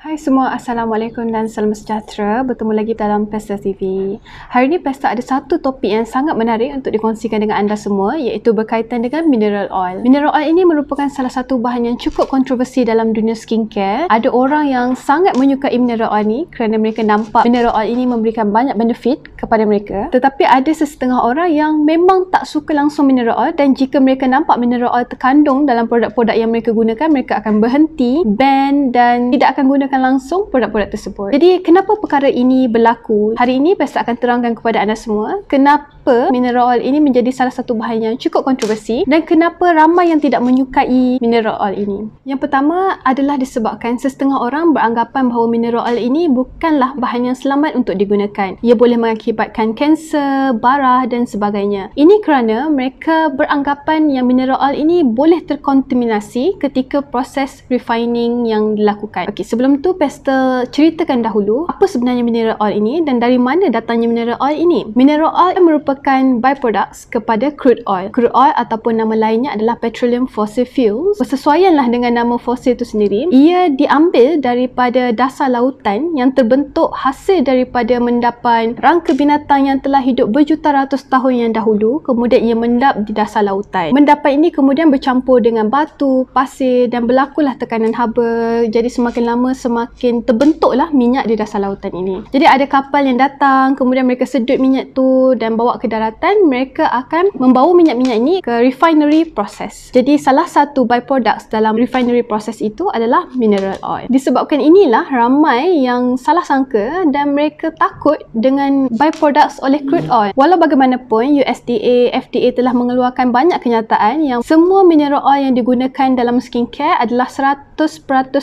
Hai semua, Assalamualaikum dan salam sejahtera. Bertemu lagi dalam Pesta TV. Hari ini Pesta ada satu topik yang sangat menarik untuk dikongsikan dengan anda semua, iaitu berkaitan dengan mineral oil. Mineral oil ini merupakan salah satu bahan yang cukup kontroversi dalam dunia skincare. Ada orang yang sangat menyukai mineral oil ini kerana mereka nampak mineral oil ini memberikan banyak benefit kepada mereka. Tetapi ada sesetengah orang yang memang tak suka langsung mineral oil, dan jika mereka nampak mineral oil terkandung dalam produk-produk yang mereka gunakan, mereka akan berhenti, ban dan tidak akan gunakan langsung produk-produk tersebut. Jadi kenapa perkara ini berlaku? Hari ini Pesta akan terangkan kepada anda semua kenapa mineral oil ini menjadi salah satu bahan yang cukup kontroversi dan kenapa ramai yang tidak menyukai mineral oil ini. Yang pertama adalah disebabkan setengah orang beranggapan bahawa mineral oil ini bukanlah bahan yang selamat untuk digunakan. Ia boleh mengakibatkan kanser, barah dan sebagainya. Ini kerana mereka beranggapan yang mineral oil ini boleh terkontaminasi ketika proses refining yang dilakukan. Okey, sebelum tu Pesta ceritakan dahulu apa sebenarnya mineral oil ini dan dari mana datangnya mineral oil ini. Mineral oil merupakan byproducts kepada crude oil. Crude oil ataupun nama lainnya adalah petroleum fossil fuels. Bersesuaianlah dengan nama fosil itu sendiri. Ia diambil daripada dasar lautan yang terbentuk hasil daripada mendapan rangka binatang yang telah hidup berjuta ratus tahun yang dahulu, kemudian ia mendap di dasar lautan. Mendapan ini kemudian bercampur dengan batu, pasir dan berlakulah tekanan haba. Jadi semakin lama semakin terbentuklah minyak di dasar lautan ini. Jadi ada kapal yang datang, kemudian mereka sedut minyak tu dan bawa ke daratan. Mereka akan membawa minyak-minyak ini ke refinery process. Jadi salah satu byproducts dalam refinery process itu adalah mineral oil. Disebabkan inilah ramai yang salah sangka dan mereka takut dengan byproducts oleh crude oil. Walau bagaimanapun USDA, FDA telah mengeluarkan banyak kenyataan yang semua mineral oil yang digunakan dalam skincare adalah 100%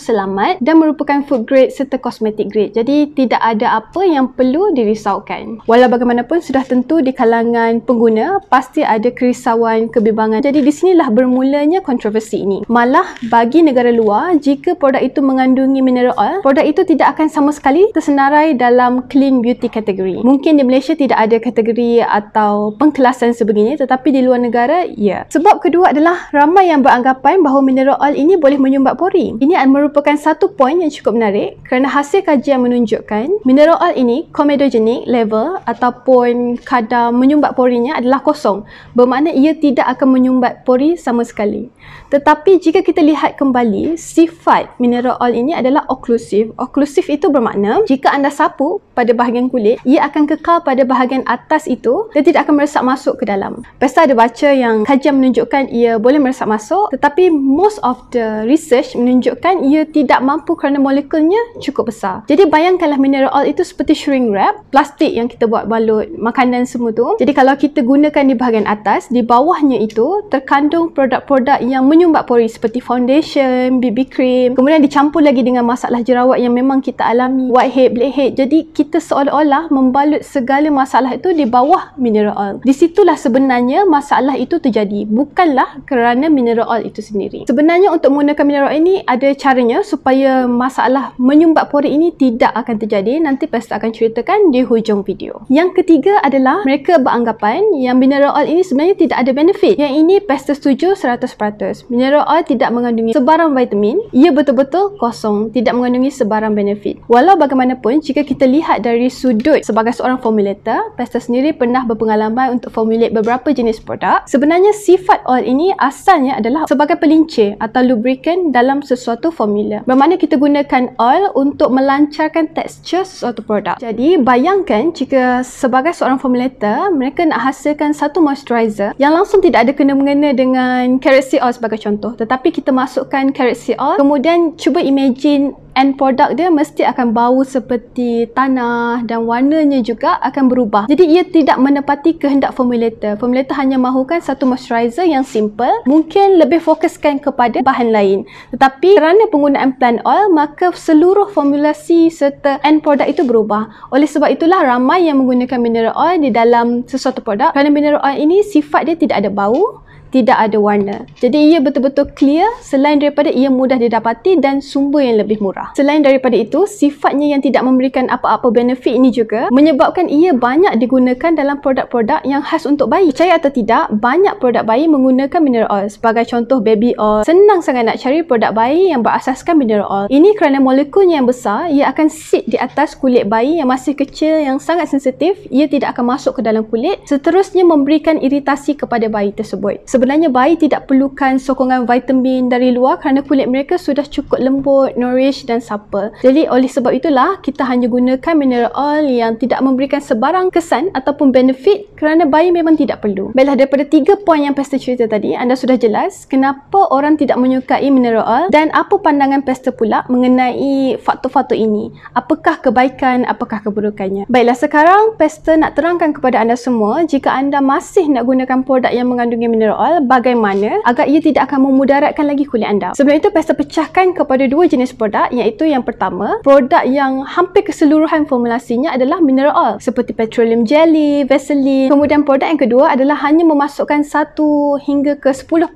selamat dan merupakan food grade serta cosmetic grade. Jadi tidak ada apa yang perlu dirisaukan. Walau bagaimanapun sudah tentu di kalangan pengguna pasti ada kerisauan, kebimbangan. Jadi di sinilah bermulanya kontroversi ini. Malah bagi negara luar, jika produk itu mengandungi mineral oil, produk itu tidak akan sama sekali tersenarai dalam clean beauty kategori. Mungkin di Malaysia tidak ada kategori atau pengkelasan sebegini, tetapi di luar negara, ya. Sebab kedua adalah ramai yang beranggapan bahawa mineral oil ini boleh menyumbat pori. Ini merupakan satu poin yang cukup menarik kerana hasil kajian menunjukkan mineral oil ini comedogenic level ataupun kadar menyumbat porinya adalah kosong. Bermakna ia tidak akan menyumbat pori sama sekali. Tetapi jika kita lihat kembali, sifat mineral oil ini adalah oklusif. Oklusif itu bermakna jika anda sapu pada bahagian kulit, ia akan kekal pada bahagian atas itu dan tidak akan meresap masuk ke dalam. Pesta ada baca yang kajian menunjukkan ia boleh meresap masuk, tetapi most of the research menunjukkan ia tidak mampu kerana molekulnya cukup besar. Jadi bayangkanlah mineral oil itu seperti shrink wrap, plastik yang kita buat balut makanan semua tu. Jadi kalau kita gunakan di bahagian atas, di bawahnya itu terkandung produk-produk yang menyumbat pori seperti foundation, BB cream, kemudian dicampur lagi dengan masalah jerawat yang memang kita alami, whitehead, blackhead. Jadi kita seolah-olah membalut segala masalah itu di bawah mineral oil. Di situlah sebenarnya masalah itu terjadi, bukanlah kerana mineral oil itu sendiri. Sebenarnya untuk menggunakan mineral oil ini ada caranya supaya masalah menyumbat pori ini tidak akan terjadi. Nanti Pesta akan ceritakan di hujung video. Yang ketiga adalah mereka beranggapan yang mineral oil ini sebenarnya tidak ada benefit. Yang ini Pesta setuju 100%. Mineral oil tidak mengandungi sebarang vitamin. Ia betul-betul kosong, tidak mengandungi sebarang benefit. Walau bagaimanapun, jika kita lihat dari sudut sebagai seorang formulator, Pesta sendiri pernah berpengalaman untuk formulate beberapa jenis produk. Sebenarnya sifat oil ini asalnya adalah sebagai pelincir atau lubricant dalam sesuatu formula. Bermakna kita gunakan oil untuk melancarkan tekstur sesuatu produk. Jadi bayangkan jika sebagai seorang formulator, mereka nak hasilkan satu moisturizer yang langsung tidak ada kena-mengena dengan carrot seed oil sebagai contoh, tetapi kita masukkan carrot seed oil, kemudian cuba imagine end product dia mesti akan bau seperti tanah dan warnanya juga akan berubah. Jadi ia tidak menepati kehendak formulator. Formulator hanya mahukan satu moisturizer yang simple, mungkin lebih fokuskan kepada bahan lain. Tetapi kerana penggunaan plant oil, maka seluruh formulasi serta end product itu berubah. Oleh sebab itulah ramai yang menggunakan mineral oil di dalam sesuatu produk kerana mineral oil ini sifat dia tidak ada bau, tidak ada warna. Jadi ia betul-betul clear selain daripada ia mudah didapati dan sumber yang lebih murah. Selain daripada itu, sifatnya yang tidak memberikan apa-apa benefit ini juga menyebabkan ia banyak digunakan dalam produk-produk yang khas untuk bayi. Percaya atau tidak, banyak produk bayi menggunakan mineral oil. Sebagai contoh baby oil, senang sangat nak cari produk bayi yang berasaskan mineral oil. Ini kerana molekulnya yang besar, ia akan sit di atas kulit bayi yang masih kecil yang sangat sensitif. Ia tidak akan masuk ke dalam kulit, seterusnya memberikan iritasi kepada bayi tersebut. Sebenarnya bayi tidak perlukan sokongan vitamin dari luar kerana kulit mereka sudah cukup lembut, nourish dan supple. Jadi oleh sebab itulah kita hanya gunakan mineral oil yang tidak memberikan sebarang kesan ataupun benefit kerana bayi memang tidak perlu. Baiklah, daripada 3 poin yang Pastor cerita tadi, anda sudah jelas kenapa orang tidak menyukai mineral oil dan apa pandangan Pastor pula mengenai faktor-faktor ini. Apakah kebaikan, apakah keburukannya. Baiklah, sekarang Pastor nak terangkan kepada anda semua, jika anda masih nak gunakan produk yang mengandungi mineral oil, bagaimana agar ia tidak akan memudaratkan lagi kulit anda. Sebelum itu, Pastor pecahkan kepada 2 jenis produk, iaitu yang pertama, produk yang hampir keseluruhan formulasinya adalah mineral oil seperti petroleum jelly, Vaseline. Kemudian produk yang kedua adalah hanya memasukkan 1 hingga ke 10%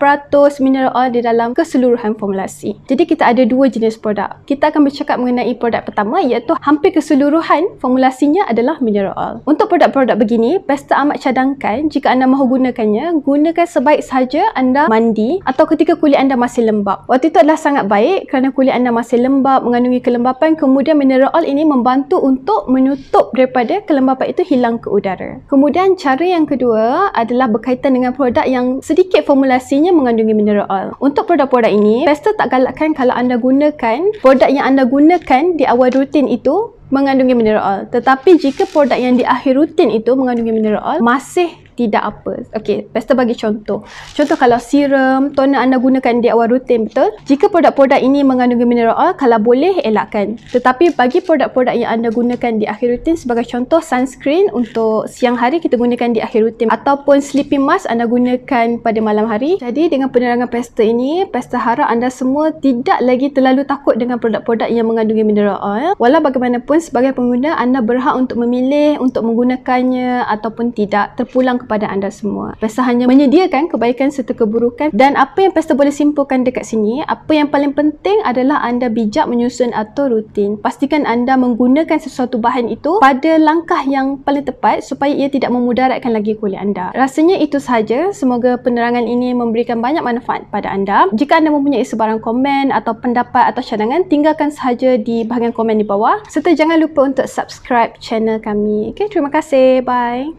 mineral oil di dalam keseluruhan formulasi. Jadi kita ada 2 jenis produk. Kita akan bercakap mengenai produk pertama, iaitu hampir keseluruhan formulasinya adalah mineral oil. Untuk produk-produk begini, Pastor amat cadangkan jika anda mahu gunakannya, gunakan sebaik sahaja anda mandi atau ketika kulit anda masih lembab. Waktu itu adalah sangat baik kerana kulit anda masih lembab, mengandungi kelembapan, kemudian mineral oil ini membantu untuk menutup daripada kelembapan itu hilang ke udara. Kemudian cara yang kedua adalah berkaitan dengan produk yang sedikit formulasinya mengandungi mineral oil. Untuk produk-produk ini, Pastor tak galakkan kalau anda gunakan produk yang anda gunakan di awal rutin itu mengandungi mineral oil. Tetapi jika produk yang di akhir rutin itu mengandungi mineral oil, masih tidak apa. Okey, Pastor bagi contoh. Contoh kalau serum, toner anda gunakan di awal rutin, betul? Jika produk-produk ini mengandungi mineral oil, kalau boleh elakkan. Tetapi bagi produk-produk yang anda gunakan di akhir rutin, sebagai contoh sunscreen untuk siang hari kita gunakan di akhir rutin, ataupun sleeping mask anda gunakan pada malam hari. Jadi dengan penerangan Pastor ini, Pastor harap anda semua tidak lagi terlalu takut dengan produk-produk yang mengandungi mineral oil. Walau bagaimanapun sebagai pengguna, anda berhak untuk memilih untuk menggunakannya ataupun tidak, terpulang kepada anda semua. Pastor hanya menyediakan kebaikan serta keburukan, dan apa yang Pastor boleh simpulkan dekat sini, apa yang paling penting adalah anda bijak menyusun atau rutin. Pastikan anda menggunakan sesuatu bahan itu pada langkah yang paling tepat supaya ia tidak memudaratkan lagi kulit anda. Rasanya itu sahaja. Semoga penerangan ini memberikan banyak manfaat pada anda. Jika anda mempunyai sebarang komen atau pendapat atau cadangan, tinggalkan sahaja di bahagian komen di bawah, serta jangan lupa untuk subscribe channel kami. Okay, terima kasih. Bye.